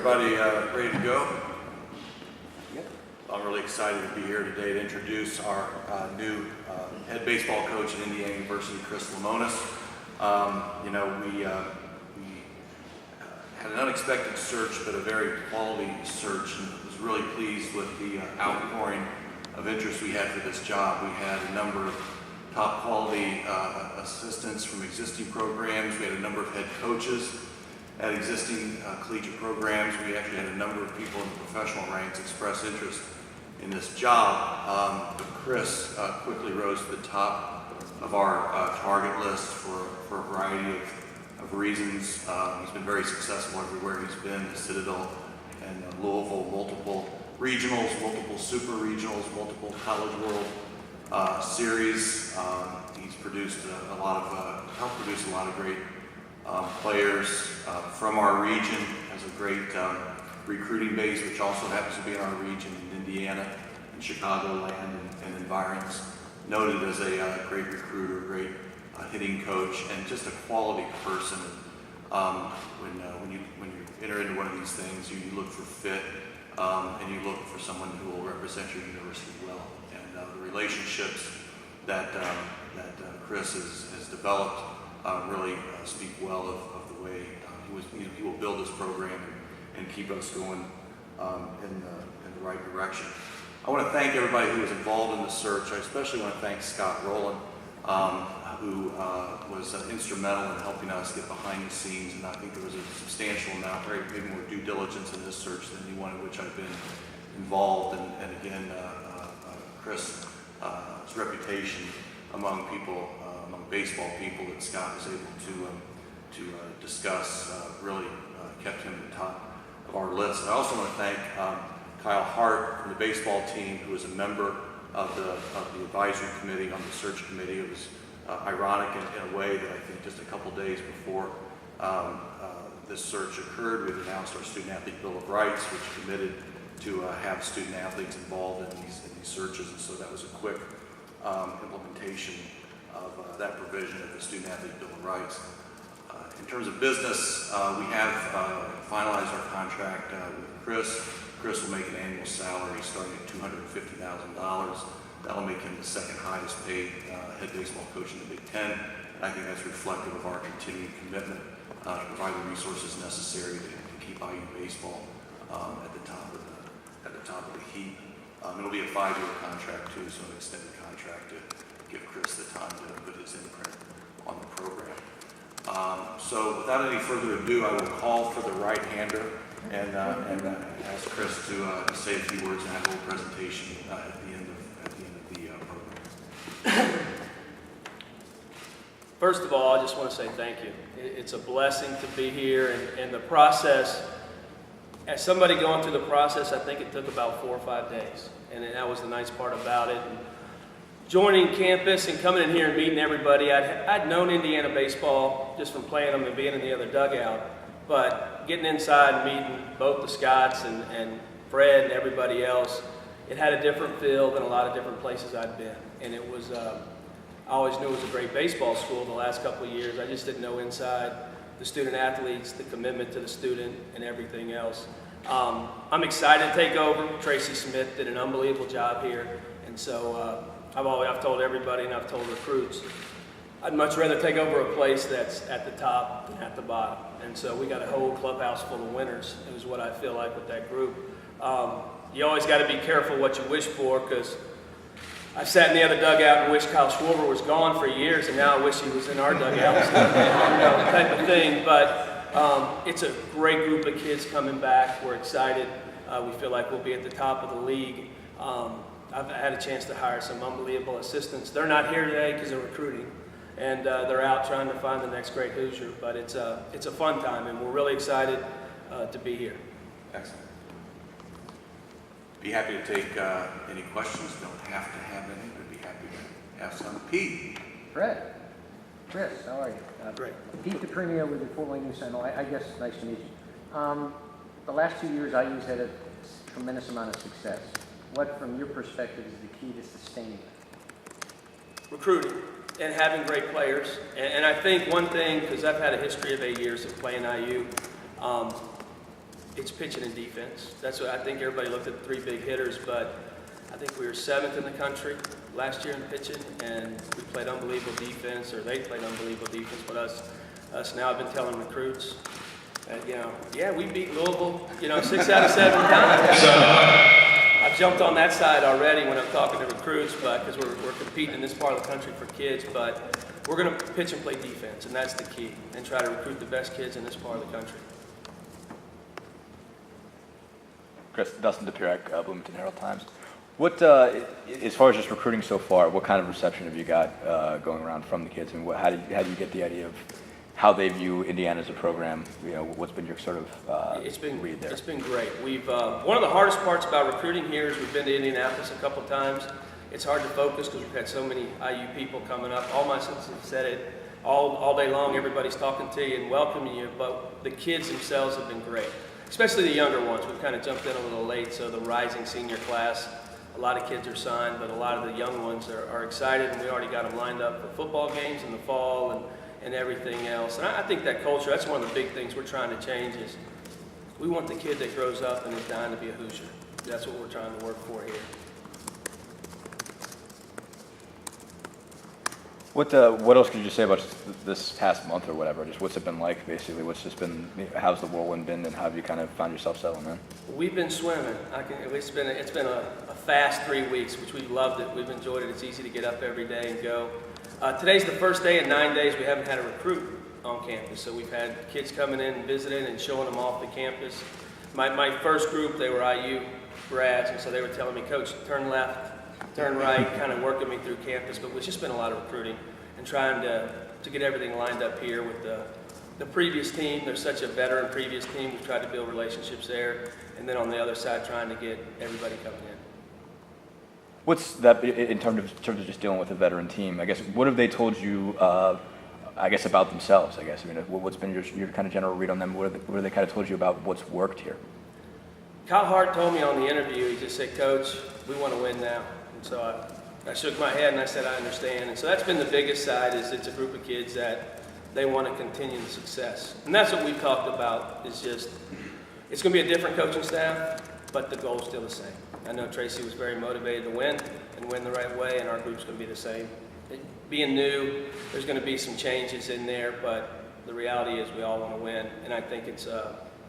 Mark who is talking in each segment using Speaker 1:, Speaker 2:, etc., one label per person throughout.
Speaker 1: Everybody ready to go? Yep. I'm really excited to be here today to introduce our new head baseball coach at Indiana University, Chris Lemonis. We had an unexpected search, but a very quality search, and was really pleased with the outpouring of interest we had for this job. We had a number of top quality assistants from existing programs. We had a number of head coaches at existing collegiate programs. We actually had a number of people in the professional ranks express interest in this job. But Chris quickly rose to the top of our target list for a variety of reasons. He's been very successful everywhere he's been, the Citadel and Louisville, multiple regionals, multiple super regionals, multiple College World Series. He's produced helped produce a lot of great players from our region. Has a great recruiting base, which also happens to be in our region in Indiana and Chicagoland and environs. Noted as a great recruiter, great hitting coach, and just a quality person. When you enter into one of these things, you look for fit, and you look for someone who will represent your university well. And the relationships that Chris has developed really speak well of the way he will build this program and keep us going in the right direction. I want to thank everybody who was involved in the search. I especially want to thank Scott Rowland, who was instrumental in helping us get behind the scenes, and I think there was a substantial amount, maybe more due diligence in this search than anyone in which I've been involved. And again, Chris' reputation among people, among baseball people that Scott was able to discuss really kept him at the top of our list. I also want to thank Kyle Hart from the baseball team, who was a member of the advisory committee on the search committee. It was ironic in a way that I think just a couple days before this search occurred, we announced our Student Athlete Bill of Rights, which committed to have student athletes involved in these searches, and so that was a quick implementation of that provision of the Student Athlete Bill of Rights. In terms of business, we have finalized our contract with Chris. Chris will make an annual salary starting at $250,000. That'll make him the second highest paid head baseball coach in the Big Ten. And I think that's reflective of our continued commitment to provide the resources necessary to keep IU baseball at the top of the heap. It'll be a 5-year contract too, so an extended contract to give Chris the time to put his imprint on the program. So without any further ado, I will call for the right-hander and ask Chris to say a few words and have a little presentation at the end of the program.
Speaker 2: First of all, I just want to say thank you. It's a blessing to be here, and the process, as somebody going through the process, I think it took about 4 or 5 days, and that was the nice part about it. And joining campus and coming in here and meeting everybody, I'd known Indiana baseball just from playing them and being in the other dugout, but getting inside and meeting both the Scotts and Fred and everybody else, it had a different feel than a lot of different places I'd been. And it was, I always knew it was a great baseball school the last couple of years. I just didn't know inside the student athletes, the commitment to the student, and everything else. I'm excited to take over. Tracy Smith did an unbelievable job here. And so I've told everybody and I've told recruits, I'd much rather take over a place that's at the top than at the bottom. And so we got a whole clubhouse full of winners. It was what I feel like with that group. You always got to be careful what you wish for, because I've sat in the other dugout and wished Kyle Schwarber was gone for years, and now I wish he was in our dugout, type of thing. But it's a great group of kids coming back. We're excited. We feel like we'll be at the top of the league. I've had a chance to hire some unbelievable assistants. They're not here today because they're recruiting, and they're out trying to find the next great Hoosier. But it's a fun time, and we're really excited to be here.
Speaker 1: Excellent. Be happy to take any questions. Don't have to have any, but be happy to have some. Pete.
Speaker 3: Fred. Chris, how are you?
Speaker 2: Great.
Speaker 3: Pete DePremio with the Fort Wayne News Sentinel. I guess nice to meet you. The last 2 years, IU's had a tremendous amount of success. What, from your perspective, is the key to sustaining it?
Speaker 2: Recruiting and having great players. And I think one thing, because I've had a history of 8 years of playing IU, It's pitching and defense. That's what I think everybody looked at the 3 big hitters, but I think we were 7th in the country last year in pitching, and we played unbelievable defense, or they played unbelievable defense, but us now, I've been telling recruits, we beat Louisville, 6 out of 7 times. I've jumped on that side already when I'm talking to recruits, but because we're competing in this part of the country for kids, but we're going to pitch and play defense, and that's the key, and try to recruit the best kids in this part of the country.
Speaker 4: Chris, Dustin DePierre, Bloomington Herald-Times. What, as far as just recruiting so far, what kind of reception have you got going around from the kids, and how do you get the idea of how they view Indiana as a program? What's been your sort of read there?
Speaker 2: It's been great. We've one of the hardest parts about recruiting here is we've been to Indianapolis a couple times. It's hard to focus because we've had so many IU people coming up. All my assistants have said it all day long. Everybody's talking to you and welcoming you, but the kids themselves have been great, especially the younger ones. We've kind of jumped in a little late, so the rising senior class, a lot of kids are signed, but a lot of the young ones are excited, and we already got them lined up for football games in the fall and everything else. And I think that culture, that's one of the big things we're trying to change is we want the kid that grows up and is dying to be a Hoosier. That's what we're trying to work for here.
Speaker 4: What else could you just say about this past month or whatever? Just what's it been like, basically? How's the whirlwind been, and how have you kind of found yourself settling in?
Speaker 2: We've been swimming. It's been a fast 3 weeks, which we've loved it. We've enjoyed it. It's easy to get up every day and go. Today's the first day in 9 days we haven't had a recruit on campus. So we've had kids coming in and visiting and showing them off the campus. My first group, they were IU grads, and so they were telling me, Coach, turn left, turn right, kind of working me through campus. But it's just been a lot of recruiting and trying to get everything lined up here with the previous team. There's such a veteran previous team. We've tried to build relationships there. And then on the other side, trying to get everybody coming in.
Speaker 4: What's that in terms of just dealing with a veteran team? I guess, what have they told you, about themselves, I guess? What's been your kind of general read on them? What have they kind of told you about what's worked here?
Speaker 2: Kyle Hart told me on the interview, he just said, Coach, we want to win now. And so I shook my head and I said, I understand. And so that's been the biggest side, is it's a group of kids that they want to continue the success. And that's what we talked about, is just, it's going to be a different coaching staff, but the goal's still the same. I know Tracy was very motivated to win and win the right way, and our group's going to be the same. Being new, there's going to be some changes in there, but the reality is we all want to win. And I think it's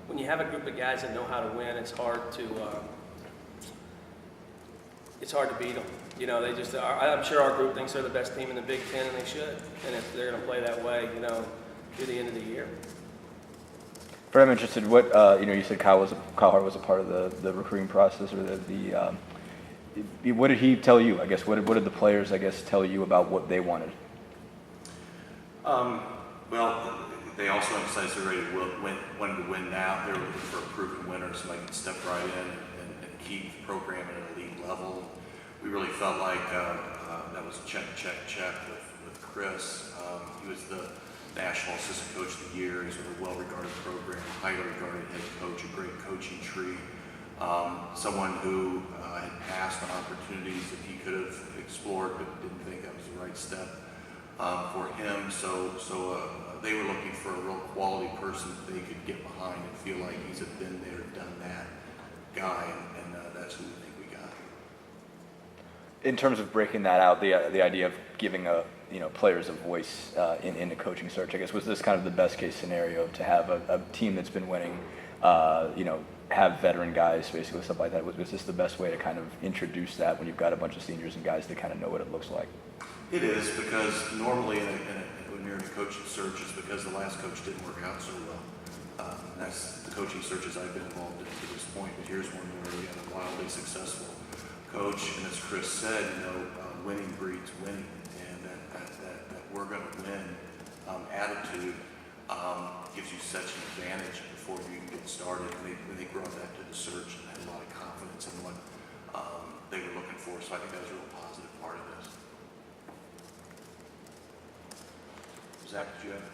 Speaker 2: when you have a group of guys that know how to win, it's hard to beat them. They just are. I'm sure our group thinks they're the best team in the Big Ten, and they should. And if they're going to play that way, through the end of the year.
Speaker 4: Very interested. What you said Kyle Hart was a part of the recruiting process, or what did he tell you? I guess what did the players tell you about what they wanted?
Speaker 1: Well, they also emphasized they're ready to wanted to win now. They were looking for a proven winner, somebody can step right in and keep the program at an elite level. We really felt like that was check with Chris. He was the National Assistant Coach of the Year. He's with a well-regarded program, highly regarded head coach, a great coaching tree. Someone who had passed on opportunities that he could have explored, but didn't think that was the right step for him. So they were looking for a real quality person that they could get behind and feel like he's a been there, done that guy, and that's who we think we got.
Speaker 4: In terms of breaking that out, the idea of giving players a voice in the coaching search, I guess, was this kind of the best case scenario to have a team that's been winning, have veteran guys, basically, stuff like that? Was this the best way to kind of introduce that when you've got a bunch of seniors and guys that kind of know what it looks like?
Speaker 1: It is, because normally when you're in a coaching search, it's because the last coach didn't work out so well. That's the coaching searches I've been involved in to this point, but here's one where we had a wildly successful coach, and as Chris said, winning breeds winning, and that we're going to win attitude gives you such an advantage before you even get started. And they brought that to the search and had a lot of confidence in what they were looking for, so I think that was a real positive part of this. Zach, did you have?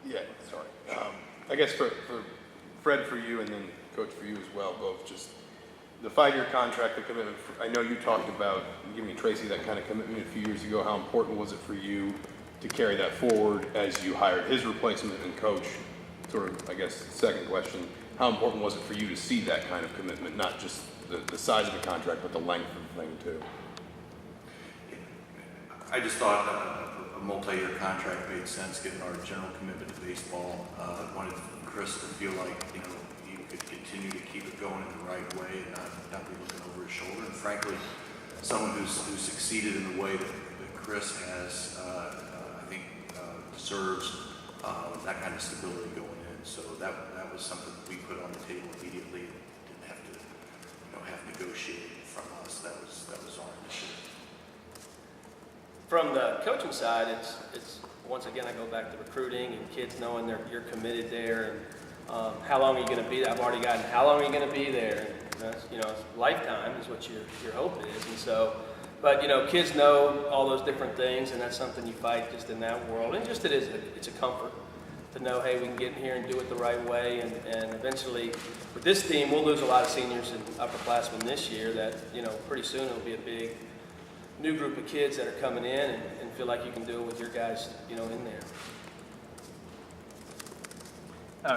Speaker 5: Yeah, sorry. I guess for Fred, for you, and then Coach for you as well, both, just the 5-year contract, the commitment. I know you talked about giving Tracy that kind of commitment a few years ago. How important was it for you to carry that forward as you hired his replacement and coach? Sort of, I guess, second question, how important was it for you to see that kind of commitment, not just the size of the contract, but the length of the thing too?
Speaker 1: I just thought a multi-year contract made sense given our general commitment to baseball. Wanted Chris to feel like, you know, he could continue to keep it going in the right way and not be looking over his shoulder. And frankly, someone who's succeeded in the way that Chris has, I think, deserves that kind of stability going in. So that was something that we put on the table immediately and didn't have to, you know, have negotiated from us. That was our initiative.
Speaker 2: From the coaching side, it's once again, I go back to recruiting and kids knowing you're committed there, and how long are you going to be there? I've already gotten how long are you going to be there? And that's, you know, lifetime is what your hope is. And so, but you know, kids know all those different things, and that's something you fight just in that world. And just it's a comfort to know, hey, we can get in here and do it the right way. And eventually, with this team, we'll lose a lot of seniors and upperclassmen this year. That, you know, pretty soon it'll be a big new group of kids that are coming in and feel like you can do it with your guys, you know, in there.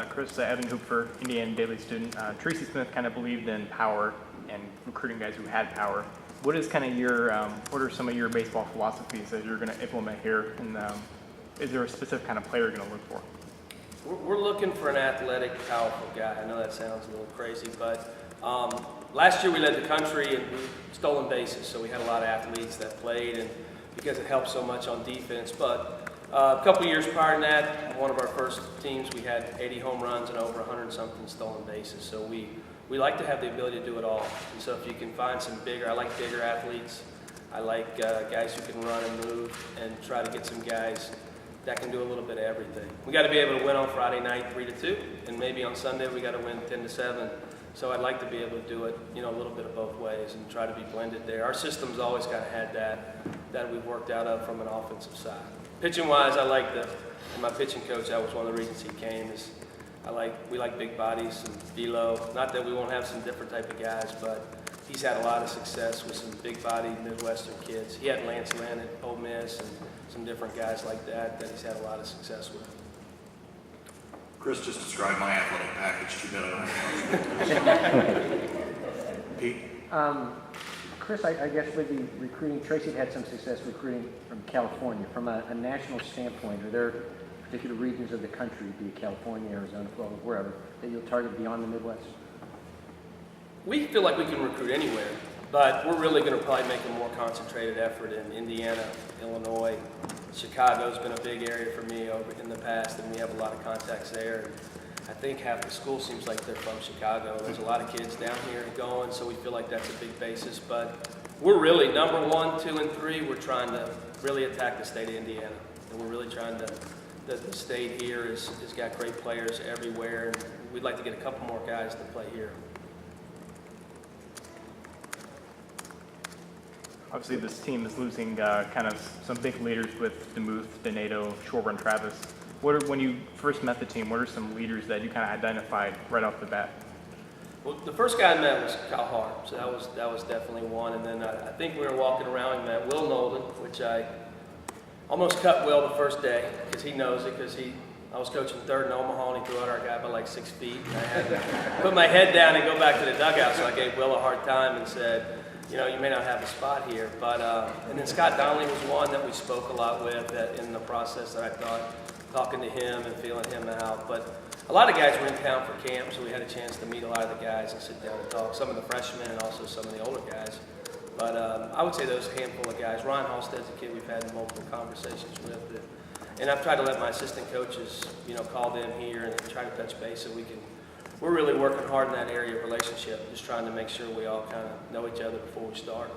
Speaker 6: Chris, Evan Hooper, Indiana Daily student. Tracy Smith kind of believed in power and recruiting guys who had power. What is kind of what are some of your baseball philosophies that you're going to implement here? And is there a specific kind of player you're going to look for?
Speaker 2: We're looking for an athletic, powerful guy. I know that sounds a little crazy, but last year we led the country in stolen bases, so we had a lot of athletes that played, and because it helped so much on defense. But a couple years prior to that, one of our first teams, we had 80 home runs and over 100-something stolen bases. So we like to have the ability to do it all. And so if you can find some I like bigger athletes. I like guys who can run and move, and try to get some guys that can do a little bit of everything. We got to be able to win on Friday night 3-2, and maybe on Sunday we got to win 10-7. So I'd like to be able to do it, you know, a little bit of both ways and try to be blended there. Our system's always kind of had that we've worked out of from an offensive side. Pitching wise, I like my pitching coach, that was one of the reasons he came, is we like big bodies and velo. Not that we won't have some different type of guys, but he's had a lot of success with some big body Midwestern kids. He had Lance Lynn at Ole Miss and some different guys like that he's had a lot of success with.
Speaker 1: Chris just described my athletic package too bad. Pete?
Speaker 3: Chris, I guess with the recruiting, Tracy had some success recruiting from California. From a national standpoint, are there particular regions of the country, be it California, Arizona, Florida, wherever, that you'll target beyond the Midwest?
Speaker 2: We feel like we can recruit anywhere, but we're really going to probably make a more concentrated effort in Indiana, Illinois. Chicago's been a big area for me over in the past, and we have a lot of contacts there. And I think half the school seems like they're from Chicago. There's a lot of kids down here going, so we feel like that's a big basis. But we're really number 1, 2, and 3. We're trying to really attack the state of Indiana, and we're really trying to. The state here has got great players everywhere, and we'd like to get a couple more guys to play here.
Speaker 6: Obviously, this team is losing kind of some big leaders with DeMuth, Donato, Schwarber, and Travis. When you first met the team, what are some leaders that you kind of identified right off the bat?
Speaker 2: Well, the first guy I met was Kyle Hart, so that was definitely one. And then I think we were walking around and met Will Nolden, which I almost cut Will the first day because he knows it. Because I was coaching third in Omaha and he threw out our guy by like 6 feet, and I had to put my head down and go back to the dugout. So I gave Will a hard time and said, you know, you may not have a spot here. But and then Scott Donnelly was one that we spoke a lot with in the process that I thought, talking to him and feeling him out. But a lot of guys were in town for camp, so we had a chance to meet a lot of the guys and sit down and talk. Some of the freshmen and also some of the older guys. But I would say those handful of guys. Ryan Halstead's a kid we've had multiple conversations with. And I've tried to let my assistant coaches, you know, call them here and try to touch base so we can. We're really working hard in that area of relationship, just trying to make sure we all kind of know each other before we start.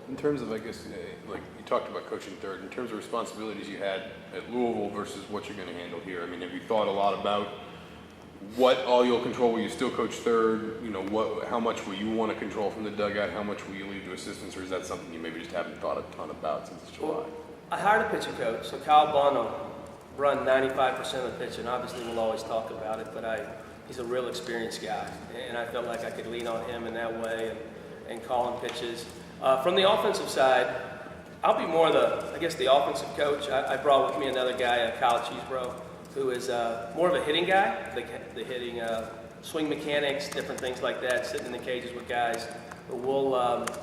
Speaker 5: In terms of, I guess, like you talked about coaching third, in terms of responsibilities you had at Louisville versus what you're going to handle here, I mean, have you thought a lot about what all you'll control? Will you still coach third? You know, how much will you want to control from the dugout? How much will you leave to assistants, or is that something you maybe just haven't thought a ton about since July?
Speaker 2: Well, I hired a pitching coach, so Kyle Bunn will run 95% of the pitching. Obviously, we'll always talk about it, but he's a real experienced guy, and I felt like I could lean on him in that way and call him pitches. From the offensive side, I'll be more the offensive coach. I brought with me another guy, Kyle Cheesebro, who is more of a hitting guy, the hitting swing mechanics, different things like that, sitting in the cages with guys. But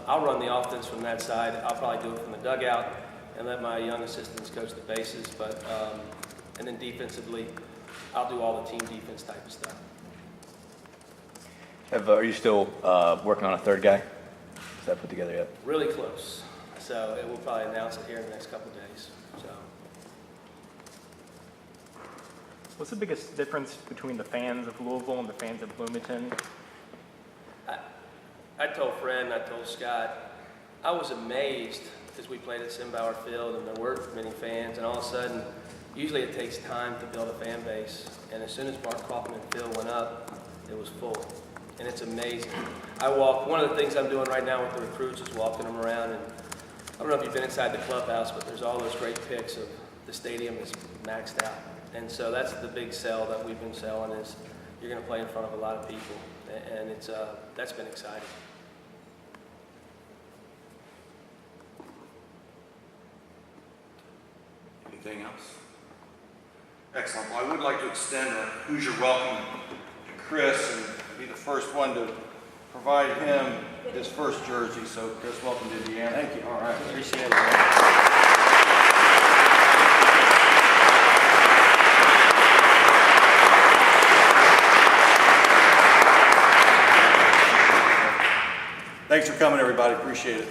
Speaker 2: I'll run the offense from that side. I'll probably do it from the dugout and let my young assistants coach the bases. But and then defensively, I'll do all the team defense type of stuff.
Speaker 4: Are you still working on a third guy? Is that put together yet?
Speaker 2: Really close. So we'll probably announce it here in the next couple of days. So.
Speaker 6: What's the biggest difference between the fans of Louisville and the fans of Bloomington?
Speaker 2: I told Fred and I told Scott, I was amazed because we played at Simbauer Field and there weren't many fans, and all of a sudden, usually it takes time to build a fan base, and as soon as Mark Kaufman Field went up, it was full, and it's amazing. One of the things I'm doing right now with the recruits is walking them around, and I don't know if you've been inside the clubhouse, but there's all those great pics of the stadium is maxed out, and so that's the big sell that we've been selling is you're going to play in front of a lot of people, and that's been exciting.
Speaker 1: Anything else? Excellent. Well, I would like to extend a Hoosier welcome to Chris and be the first one to provide him his first jersey. So, Chris, welcome to Indiana. Thank you. All right. Appreciate it. Thanks for coming, everybody. Appreciate it.